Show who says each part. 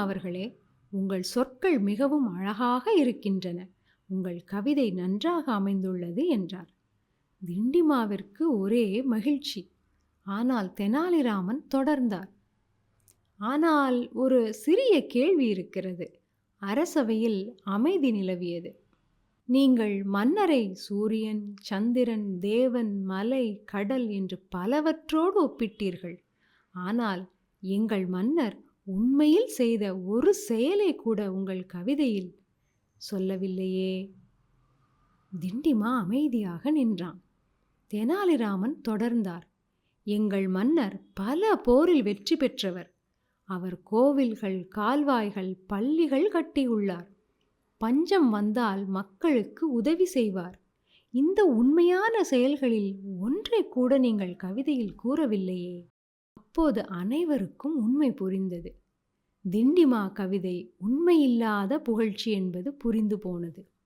Speaker 1: அவர்களே, உங்கள் சொற்கள் மிகவும் அழகாக இருக்கின்றன. உங்கள் கவிதை நன்றாக அமைந்துள்ளது என்றார். திண்டிமாவிற்கு ஒரே மகிழ்ச்சி. ஆனால் தெனாலிராமன் தொடர்ந்தார். ஆனால் ஒரு சிறிய கேள்வி இருக்கிறது. அரசவையில் அமைதி நிலவியது. நீங்கள் மன்னரை சூரியன், சந்திரன், தேவன், மலை, கடல் என்று பலவற்றோடு ஒப்பிட்டீர்கள். ஆனால் எங்கள் மன்னர் உண்மையில் செய்த ஒரு செயலை கூட உங்கள் கவிதையில் சொல்லவில்லையே. திண்டிமா அமைதியாக நின்றான். தெனாலிராமன் தொடர்ந்தார். எங்கள் மன்னர் பல போரில் வெற்றி பெற்றவர். அவர் கோவில்கள், கால்வாய்கள், பள்ளிகள் கட்டியுள்ளார். பஞ்சம் வந்தால் மக்களுக்கு உதவி செய்வார். இந்த உண்மையான செயல்களில் ஒன்றை கூட நீங்கள் கவிதையில் கூறவில்லையே. அப்போது அனைவருக்கும் உண்மை புரிந்தது. திண்டிமா கவிதை உண்மையில்லாத புகழ்ச்சி என்பது புரிந்து போனது.